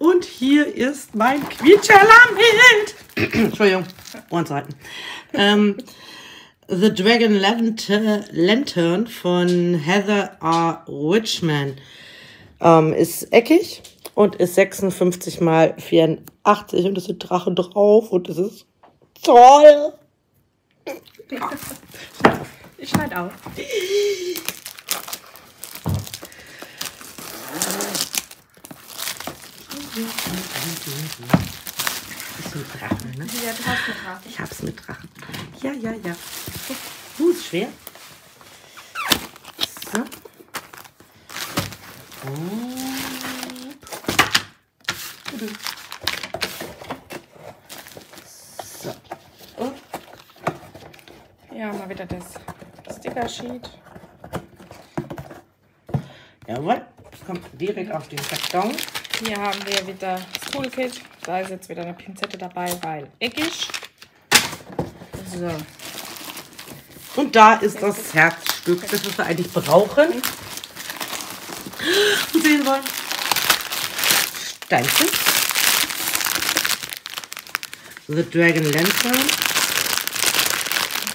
Und hier ist mein Quietschalarmheld. Entschuldigung, Ohren zu halten. The Dragon Lantern von Heather R. Richman. Ist eckig und ist 56 x 84 und es sind Drachen drauf und es ist toll. Ich schneide auf. Ist mit Drachen, ne? Ja, du hast mit Drachen. Ich hab's mit Drachen. Ja. Ist schwer. So. So. Und Ja, mal wieder das Sticker-Sheet. jawohl. Kommt direkt auf den Karton. Hier haben wir wieder das Toolkit. Da ist jetzt wieder eine Pinzette dabei, weil eckig. So. Und da ist das Herzstück, das wir eigentlich brauchen. Und sehen wollen. Steinchen. The Dragon Lantern.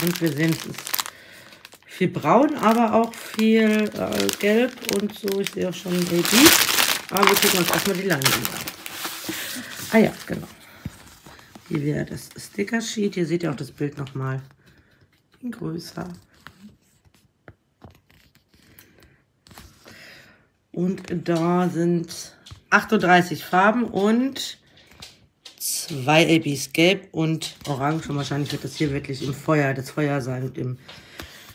Und wir sehen, es ist viel braun, aber auch viel gelb und so. Ich sehe auch schon Baby. Aber wir gucken uns erstmal die Leinwand an. Ah ja, genau. Hier wäre das Sticker-Sheet. Hier seht ihr auch das Bild nochmal in größer. Und da sind 38 Farben und 2 ABs gelb und orange. Und wahrscheinlich wird das hier wirklich im Feuer, das Feuer sein. Und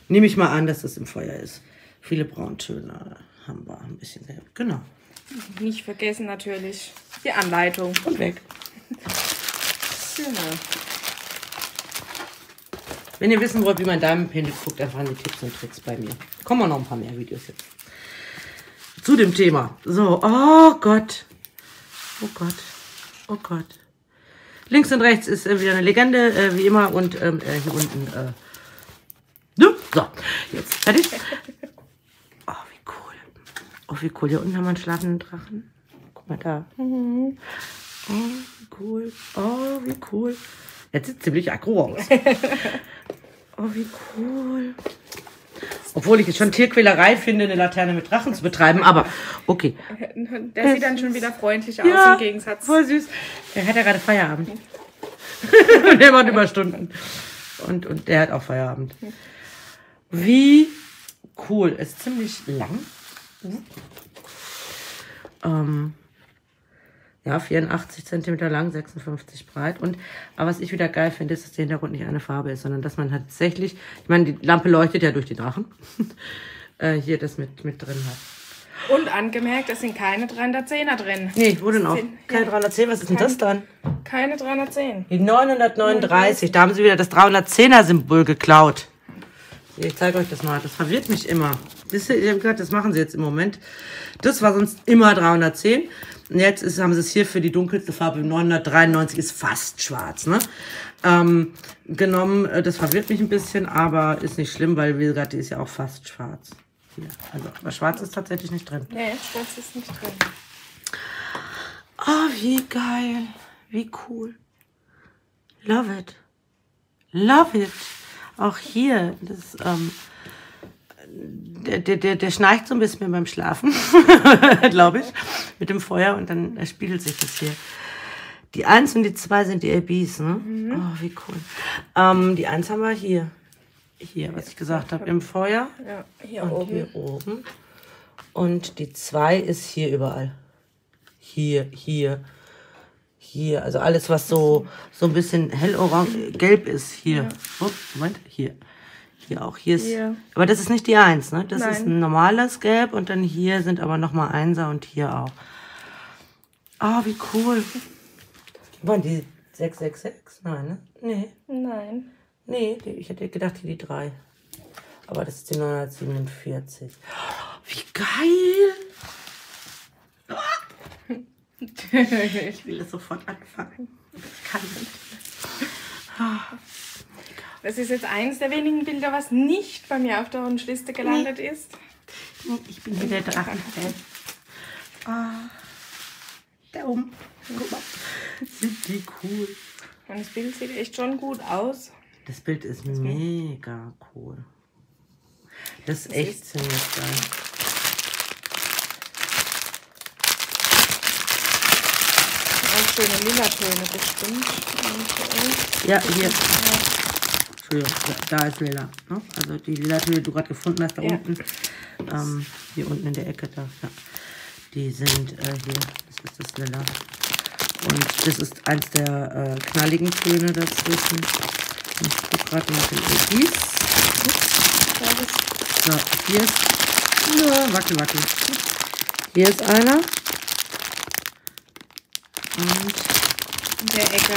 nehme ich mal an, dass das im Feuer ist. Viele Brauntöne haben wir, ein bisschen gelb. Genau. Nicht vergessen natürlich die Anleitung. Und weg. Genau. Wenn ihr wissen wollt, wie man Diamond paintet, guckt einfach an die Tipps und Tricks bei mir. Kommen auch noch ein paar mehr Videos jetzt. Zu dem Thema. So, oh Gott. Oh Gott. Oh Gott. Links und rechts ist wieder eine Legende, wie immer. Und hier unten, so, jetzt fertig. Oh, wie cool. Oh, wie cool. Hier unten haben wir einen schlafenden Drachen. Guck mal da. Oh, wie cool. Oh, wie cool. Jetzt sieht ziemlich aggro aus. Oh, wie cool. Obwohl ich es schon Tierquälerei finde, eine Laterne mit Drachen zu betreiben, aber okay. Der sieht dann schon wieder freundlich aus, Ja, im Gegensatz. voll süß. Der hat ja gerade Feierabend. Der macht Überstunden. Und der hat auch Feierabend. Wie cool. Ist ziemlich lang. Ja, 84 cm lang, 56 breit. Aber was ich wieder geil finde, ist, dass der Hintergrund nicht eine Farbe ist, sondern dass man tatsächlich, ich meine, die Lampe leuchtet ja durch die Drachen, hier das mit drin hat. Und angemerkt, es sind keine 310er drin. Nee, wo denn auch? Keine 310, was ist denn das dann? Keine 310. Die 939, da haben sie wieder das 310er-Symbol geklaut. Ich zeige euch das mal, das verwirrt mich immer. Ich habe gehört, das machen sie jetzt im Moment. Das war sonst immer 310. Und jetzt haben sie es hier für die dunkelste Farbe 993, ist fast schwarz, ne? Genommen. Das verwirrt mich ein bisschen, aber ist nicht schlimm, weil, wie gesagt, die ist ja auch fast schwarz. Hier. Also, aber schwarz ist tatsächlich nicht drin. Nee, schwarz ist nicht drin. Oh, wie geil. Wie cool. Love it. Love it. Auch hier, das, der schnarcht so ein bisschen beim Schlafen, glaube ich, mit dem Feuer und dann spiegelt sich das hier. Die 1 und die 2 sind die ABs, ne? Oh, wie cool. Die 1 haben wir hier. Hier, was ich gesagt habe, im Feuer. Ja, hier und oben. Hier oben. Und die 2 ist hier überall. Hier. Also alles, was so ein bisschen gelb ist. Hier. Ja. Oh, Moment, hier. Hier auch. Hier ist. Hier. Aber das ist nicht die 1, ne? Das ist ein normales Gelb und dann hier sind aber nochmal 1er und hier auch. Ah, oh, wie cool. Waren die 666? Nein, ne? Nee. Nein. Nee, ich hätte gedacht, hier die 3. Aber das ist die 947. Oh, wie geil! Ich will es sofort anfangen. Ich kann nicht. Das ist jetzt eines der wenigen Bilder, was nicht bei mir auf der Wunschliste gelandet ist. Ich bin hier der Drachenfan. Da oben. Guck mal. Sind die cool. Und das Bild sieht echt schon gut aus. Das Bild ist mega cool. Das ist echt ziemlich geil. Auch schöne Lila-Töne bestimmt. Ja, hier. Entschuldigung, da ist Lila. Ne? Also die Lila-Töne, die du gerade gefunden hast, da unten. Hier unten in der Ecke da. Ja. Die sind hier. Das ist das Lila. Und das ist eins der knalligen Töne dazwischen. Ich gucke gerade nach den Egis. So, hier ist. Ja, wackel. Hier ist einer. Und in der Ecke.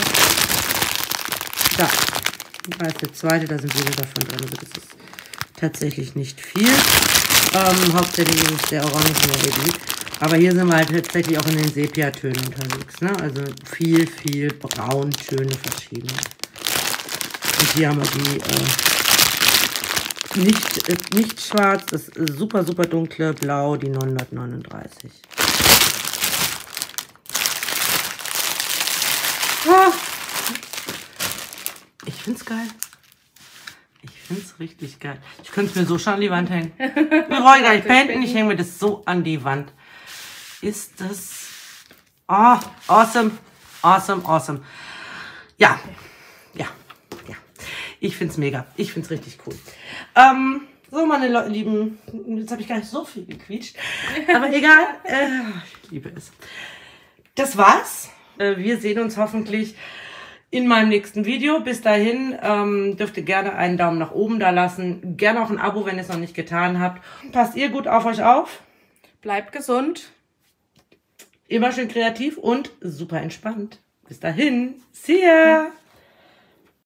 Da ist der zweite, da sind viele davon drin. Also das ist tatsächlich nicht viel. Hauptsächlich ist es der Orangen-Eggi. Aber hier sind wir halt tatsächlich auch in den Sepia-Tönen unterwegs. Ne? Also viel Brauntöne verschiedene. Und hier haben wir die nicht schwarz, das super dunkle Blau, die 939. Oh. Ich find's geil. Ich find's richtig geil. Ich könnte es mir so schon an die Wand hängen. Wir wollen gar nicht painten, ich hänge mir das so an die Wand. Ist das... Oh, awesome. Ja. Ich find's mega. Ich find's richtig cool. So, meine Lieben, jetzt habe ich gar nicht so viel gequietscht. Aber egal. Ich liebe es. Das war's. Wir sehen uns hoffentlich in meinem nächsten Video. Bis dahin dürft ihr gerne einen Daumen nach oben da lassen. Gerne auch ein Abo, wenn ihr es noch nicht getan habt. Passt ihr gut auf euch auf. Bleibt gesund. Immer schön kreativ und super entspannt. Bis dahin. See ya!